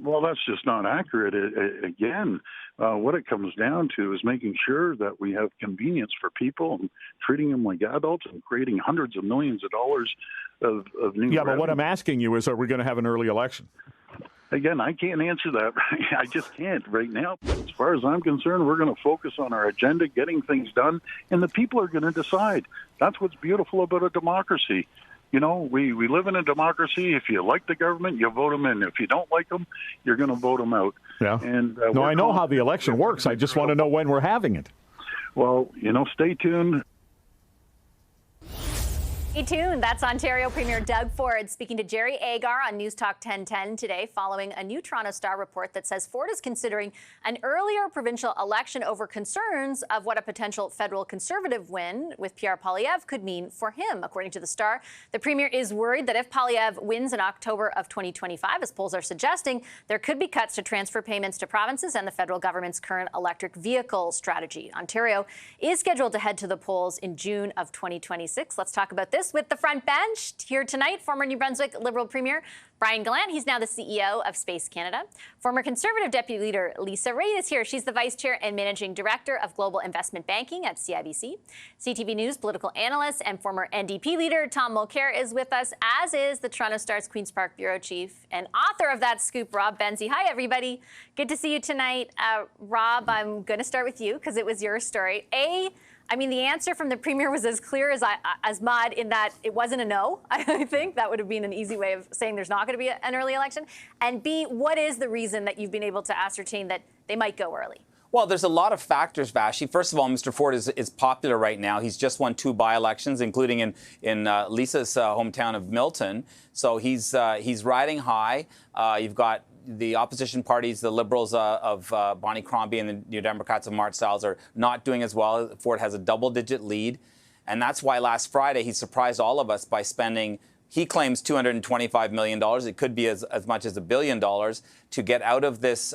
Well, that's just not accurate. Again, what it comes down to is making sure that we have convenience for people and treating them like adults and creating hundreds of millions of dollars of new Yeah, revenue. but what I'm asking you is, are we going to have an early election? Again, I can't answer that. I just can't right now. As far as I'm concerned, we're going to focus on our agenda, getting things done, and the people are going to decide. That's what's beautiful about a democracy. You know, we live in a democracy. If you like the government, you vote them in. If you don't like them, you're going to vote them out. Yeah. And no, I know how the election works. I just want to know when we're having it. Well, stay tuned. Stay tuned. That's Ontario Premier Doug Ford speaking to Jerry Agar on News Talk 1010 today, following a new Toronto Star report that says Ford is considering an earlier provincial election over concerns of what a potential federal Conservative win with Pierre Poilievre could mean for him. According to the Star, the Premier is worried that if Poilievre wins in October of 2025, as polls are suggesting, there could be cuts to transfer payments to provinces and the federal government's current electric vehicle strategy. Ontario is scheduled to head to the polls in June of 2026. Let's talk about this with the front bench. Here tonight, former New Brunswick Liberal Premier Brian Gallant. He's now the CEO of Space Canada. Former Conservative Deputy Leader Lisa Raitt is here. She's the Vice Chair and Managing Director of Global Investment Banking at CIBC. CTV News political analyst and former NDP leader Tom Mulcair is with us, as is the Toronto Star's Queen's Park Bureau Chief and author of that scoop, Rob Benzie. Hi, everybody. Good to see you tonight. Rob, I'm going to start with you because it was your story. The answer from the Premier was as clear as mud in that it wasn't a no. I think that would have been an easy way of saying there's not going to be an early election. And B, what is the reason that you've been able to ascertain that they might go early? Well, there's a lot of factors, Vassy. First of all, Mr. Ford is popular right now. He's just won 2 by-elections, including in Lisa's hometown of Milton. So he's riding high. You've got the opposition parties, the Liberals of Bonnie Crombie and the New Democrats of Mart Stiles are not doing as well. Ford has a double-digit lead. And that's why last Friday he surprised all of us by spending, he claims, $225 million. It could be as much as $1 billion to get out of this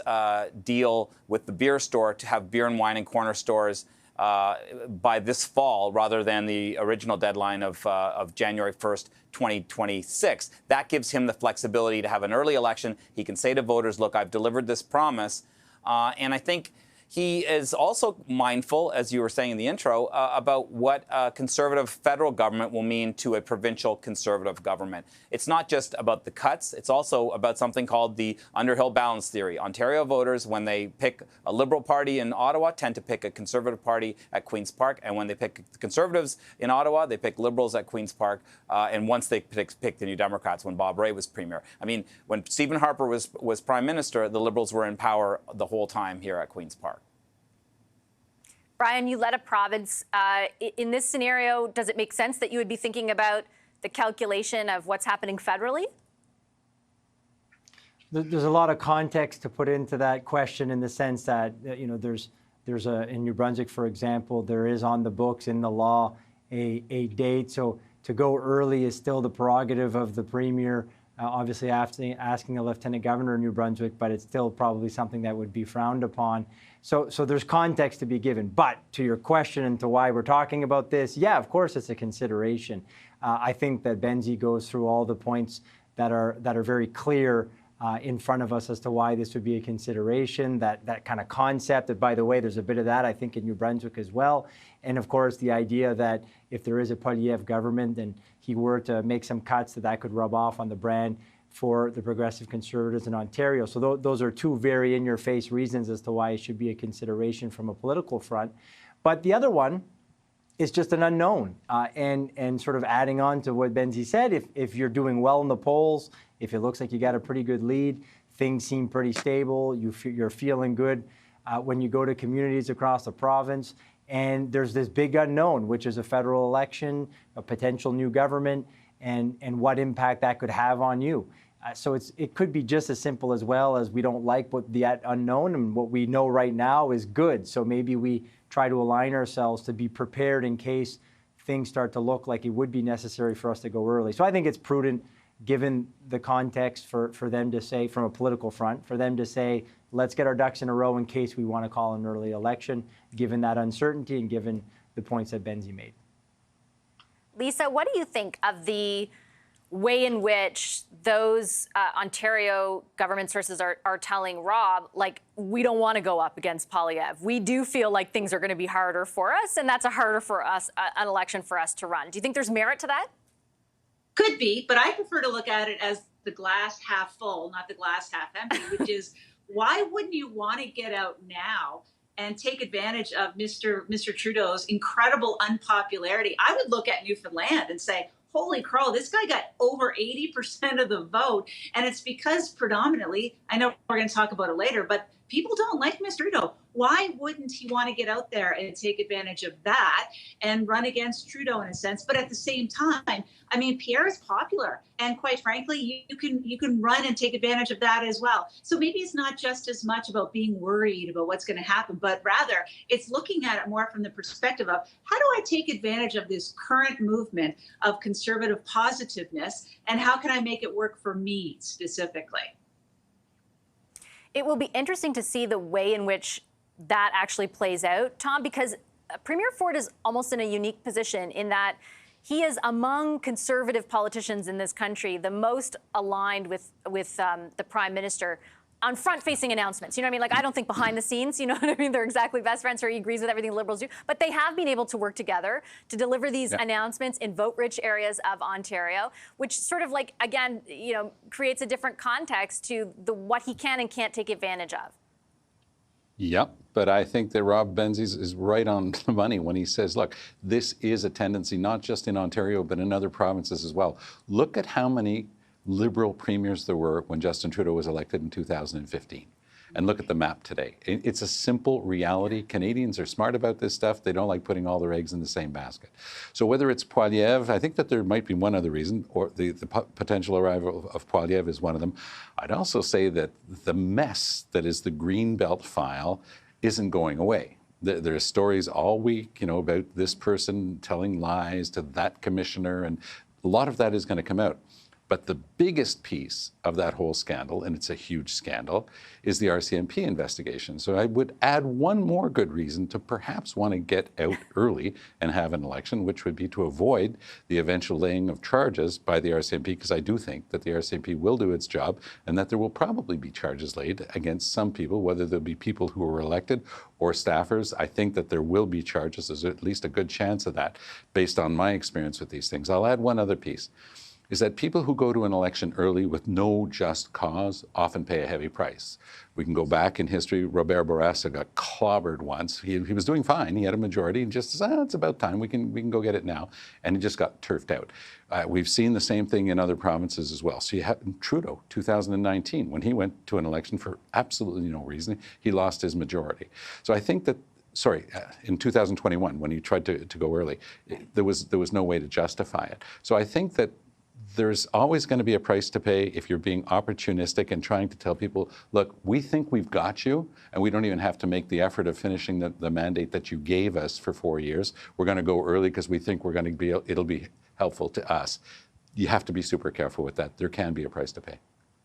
deal with the beer store to have beer and wine in corner stores by this fall, rather than the original deadline of January 1st, 2026. That gives him the flexibility to have an early election. He can say to voters, look, I've delivered this promise. And I think he is also mindful, as you were saying in the intro, about what a Conservative federal government will mean to a provincial Conservative government. It's not just about the cuts. It's also about something called the Underhill balance theory. Ontario voters, when they pick a Liberal party in Ottawa, tend to pick a Conservative party at Queen's Park. And when they pick the Conservatives in Ottawa, they pick Liberals at Queen's Park. And once they pick the New Democrats when Bob Rae was Premier. When Stephen Harper was Prime Minister, the Liberals were in power the whole time here at Queen's Park. Brian, you led a province. In this scenario, does it make sense that you would be thinking about the calculation of what's happening federally? There's a lot of context to put into that question, in the sense that, there's in New Brunswick, for example, there is on the books in the law a date. So to go early is still the prerogative of the Premier, obviously asking a Lieutenant Governor of New Brunswick, but it's still probably something that would be frowned upon. So there's context to be given. But to your question and to why we're talking about this, yeah, of course it's a consideration. I think that Benzie goes through all the points that are very clear in front of us as to why this would be a consideration, that kind of concept. That, by the way, there's a bit of that, I think, in New Brunswick as well. And of course, the idea that if there is a Poilievre government and he were to make some cuts, that could rub off on the brand for the Progressive Conservatives in Ontario. So those are 2 very in-your-face reasons as to why it should be a consideration from a political front. But the other one is just an unknown. And sort of adding on to what Benzie said, if you're doing well in the polls, if it looks like you got a pretty good lead, things seem pretty stable, you're feeling good when you go to communities across the province, and there's this big unknown, which is a federal election, a potential new government, and what impact that could have on you. So it could be just as simple as we don't like what the unknown, and what we know right now is good. So maybe we try to align ourselves to be prepared in case things start to look like it would be necessary for us to go early. So I think it's prudent, given the context, for them to say, from a political front, for them to say, let's get our ducks in a row in case we want to call an early election, given that uncertainty and given the points that Benzie made. Lisa, what do you think of the way in which those Ontario government sources are telling Rob, like, we don't want to go up against Poilievre. We do feel like things are going to be harder for us, and that's a harder for us, an election for us to run. Do you think there's merit to that? Could be, but I prefer to look at it as the glass half full, not the glass half empty, which is, why wouldn't you want to get out now and take advantage of Mr. Trudeau's incredible unpopularity? I would look at Newfoundland and say, holy crow, this guy got over 80% of the vote. And it's because predominantly, I know we're going to talk about it later, but people don't like Mr. Trudeau. Why wouldn't he want to get out there and take advantage of that and run against Trudeau in a sense? But at the same time, I mean, Pierre is popular, and quite frankly, you can run and take advantage of that as well. So maybe it's not just as much about being worried about what's going to happen, but rather it's looking at it more from the perspective of, how do I take advantage of this current movement of conservative positiveness, and how can I make it work for me specifically? It will be interesting to see the way in which that actually plays out, Tom, because Premier Ford is almost in a unique position in that he is among conservative politicians in this country the most aligned with the Prime Minister on front-facing announcements. You know what I mean? Like, I don't think behind the scenes, you know what I mean? They're exactly best friends, or he agrees with everything Liberals do. But they have been able to work together to deliver these announcements in vote-rich areas of Ontario, which sort of, like, again, you know, creates a different context to what he can and can't take advantage of. Yep, but I think that Rob Menzies is right on the money when he says, look, this is a tendency not just in Ontario, but in other provinces as well. Look at how many Liberal premiers there were when Justin Trudeau was elected in 2015. And look at the map today. It's a simple reality. Canadians are smart about this stuff. They don't like putting all their eggs in the same basket. So whether it's Poilievre, I think that there might be one other reason, or the potential arrival of Poilievre is one of them. I'd also say that the mess that is the Greenbelt file isn't going away. There are stories all week, you know, about this person telling lies to that commissioner, and a lot of that is going to come out. But the biggest piece of that whole scandal, and it's a huge scandal, is the RCMP investigation. So I would add one more good reason to perhaps want to get out early and have an election, which would be to avoid the eventual laying of charges by the RCMP, because I do think that the RCMP will do its job and that there will probably be charges laid against some people, whether they'll be people who were elected or staffers. I think that there will be charges. There's at least a good chance of that based on my experience with these things. I'll add one other piece, is that people who go to an election early with no just cause often pay a heavy price. We can go back in history. Robert Bourassa got clobbered once. He was doing fine. He had a majority and just said, it's about time. We can go get it now. And he just got turfed out. We've seen the same thing in other provinces as well. So you have Trudeau, 2019, when he went to an election for absolutely no reason, he lost his majority. So I think that, in 2021, when he tried to go early, there was no way to justify it. So I think that there's always going to be a price to pay if you're being opportunistic and trying to tell people, look, we think we've got you, and we don't even have to make the effort of finishing the mandate that you gave us for 4 years. We're going to go early because we think it'll be helpful to us. You have to be super careful with that. There can be a price to pay.